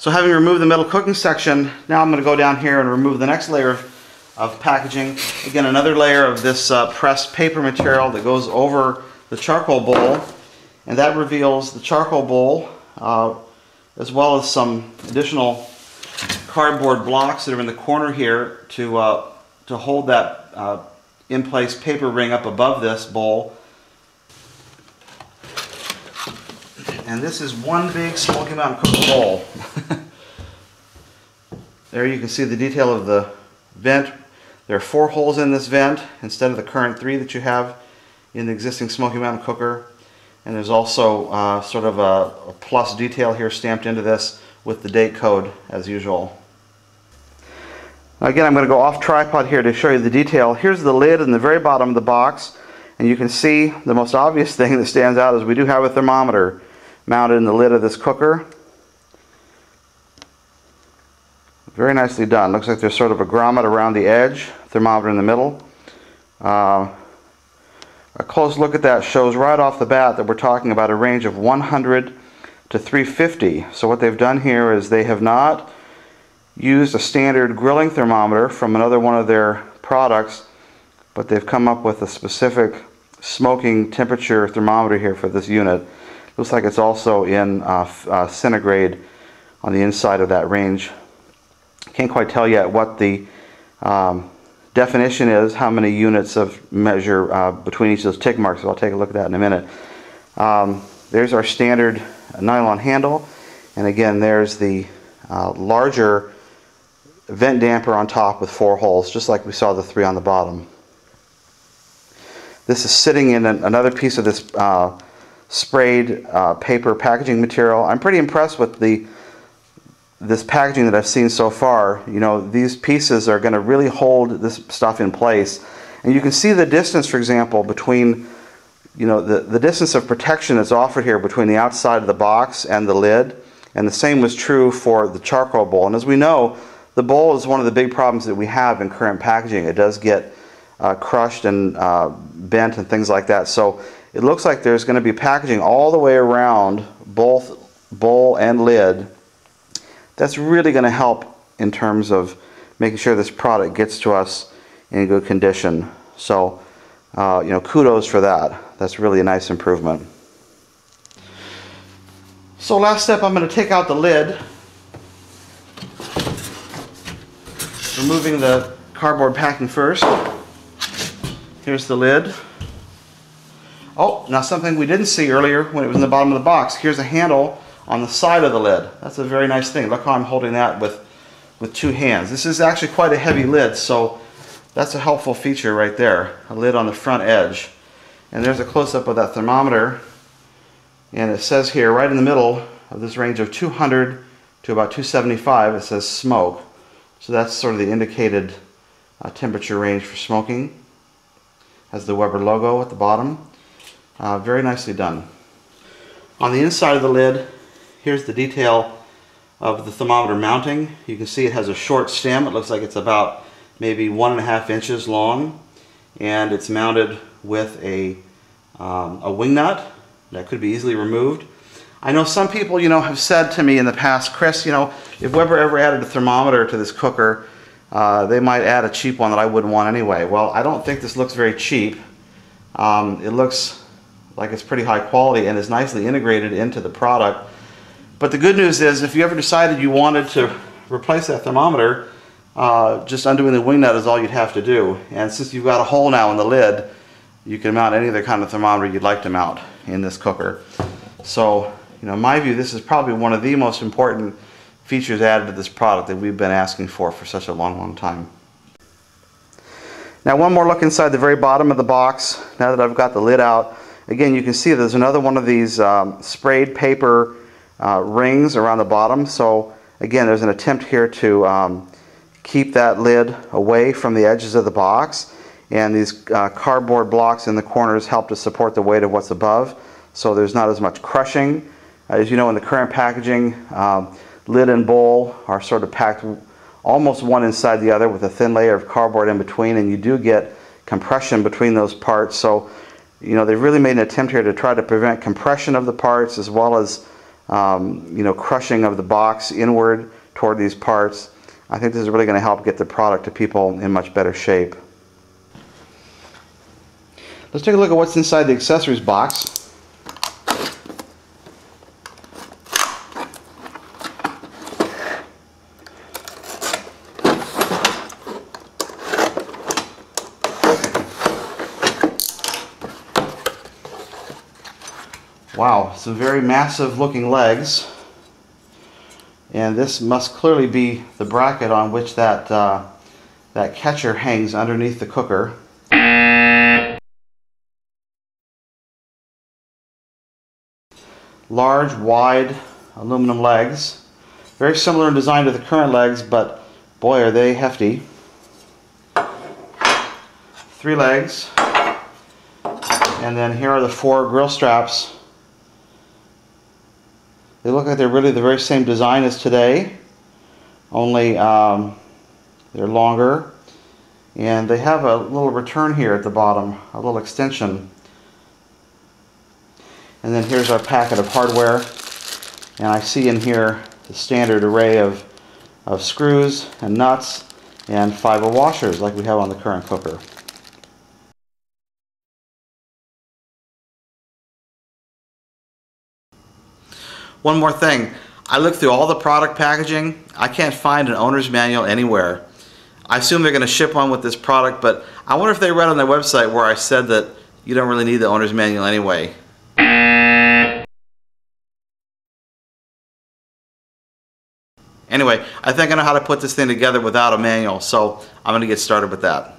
So having removed the metal cooking section, now I'm going to go down here and remove the next layer of packaging. Again, another layer of this pressed paper material that goes over the charcoal bowl, and that reveals the charcoal bowl as well as some additional cardboard blocks that are in the corner here to hold that in-place paper ring up above this bowl. And this is one big Smoky Mountain Cooker bowl. There you can see the detail of the vent. There are 4 holes in this vent instead of the current 3 that you have in the existing Smoky Mountain Cooker. And there's also sort of a plus detail here stamped into this with the date code as usual. Now again, I'm going to go off tripod here to show you the detail. Here's the lid in the very bottom of the box, and you can see the most obvious thing that stands out is we do have a thermometer mounted in the lid of this cooker. Very nicely done. Looks like there's sort of a grommet around the edge, thermometer in the middle. A close look at that shows right off the bat that we're talking about a range of 100 to 350. So what they've done here is they have not used a standard grilling thermometer from another one of their products, but they've come up with a specific smoking temperature thermometer here for this unit. Looks like it's also in centigrade on the inside of that range. Can't quite tell yet what the definition is, how many units of measure between each of those tick marks, so I'll take a look at that in a minute. There's our standard nylon handle, and again there's the larger vent damper on top with 4 holes, just like we saw the 3 on the bottom. This is sitting in another piece of this sprayed paper packaging material. I'm pretty impressed with this packaging that I've seen so far. You know, these pieces are going to really hold this stuff in place, and you can see the distance, for example, between, you know, the distance of protection that's offered here between the outside of the box and the lid, and the same was true for the charcoal bowl. And as we know, the bowl is one of the big problems that we have in current packaging. It does get crushed and bent and things like that. So it looks like there's going to be packaging all the way around both bowl and lid. That's really going to help in terms of making sure this product gets to us in good condition. So, you know, kudos for that. That's really a nice improvement. So last step, I'm going to take out the lid, removing the cardboard packing first. Here's the lid. Oh, now something we didn't see earlier when it was in the bottom of the box. Here's a handle on the side of the lid. That's a very nice thing. Look how I'm holding that with 2 hands. This is actually quite a heavy lid, so that's a helpful feature right there. A lid on the front edge. And there's a close-up of that thermometer. And it says here, right in the middle of this range of 200 to about 275, it says smoke. So that's sort of the indicated temperature range for smoking. Has the Weber logo at the bottom. Very nicely done. On the inside of the lid, here's the detail of the thermometer mounting. You can see it has a short stem. It looks like it's about maybe 1.5 inches long, and it's mounted with a wing nut that could be easily removed. I know some people, you know, have said to me in the past, Chris, you know, if Weber ever added a thermometer to this cooker, they might add a cheap one that I wouldn't want anyway. Well, I don't think this looks very cheap. It looks like it's pretty high quality and is nicely integrated into the product. But the good news is, if you ever decided you wanted to replace that thermometer, just undoing the wing nut is all you'd have to do. And since you've got a hole now in the lid, you can mount any other kind of thermometer you'd like to mount in this cooker. So, you know, in my view, this is probably one of the most important features added to this product that we've been asking for such a long time. Now, one more look inside the very bottom of the box. Now that I've got the lid out, again, you can see there's another one of these sprayed paper rings around the bottom. So again, there's an attempt here to keep that lid away from the edges of the box, and these cardboard blocks in the corners help to support the weight of what's above, so there's not as much crushing. As you know, in the current packaging, lid and bowl are sort of packed almost one inside the other with a thin layer of cardboard in between, and you do get compression between those parts. So, you know, they've really made an attempt here to try to prevent compression of the parts, as well as you know, crushing of the box inward toward these parts. I think this is really going to help get the product to people in much better shape. Let's take a look at what's inside the accessories box. Wow, some very massive looking legs, and this must clearly be the bracket on which that that catcher hangs underneath the cooker. Large, wide aluminum legs, very similar in design to the current legs, but boy are they hefty. 3 legs, and then here are the 4 grill straps. They look like they're really the very same design as today, only they're longer, and they have a little return here at the bottom, a little extension. And then here's our packet of hardware, and I see in here the standard array of screws and nuts and fiber washers like we have on the current cooker. One more thing, I looked through all the product packaging. I can't find an owner's manual anywhere. I assume they're going to ship one with this product, but I wonder if they read on their website where I said that you don't really need the owner's manual anyway. Anyway, I think I know how to put this thing together without a manual, so I'm going to get started with that.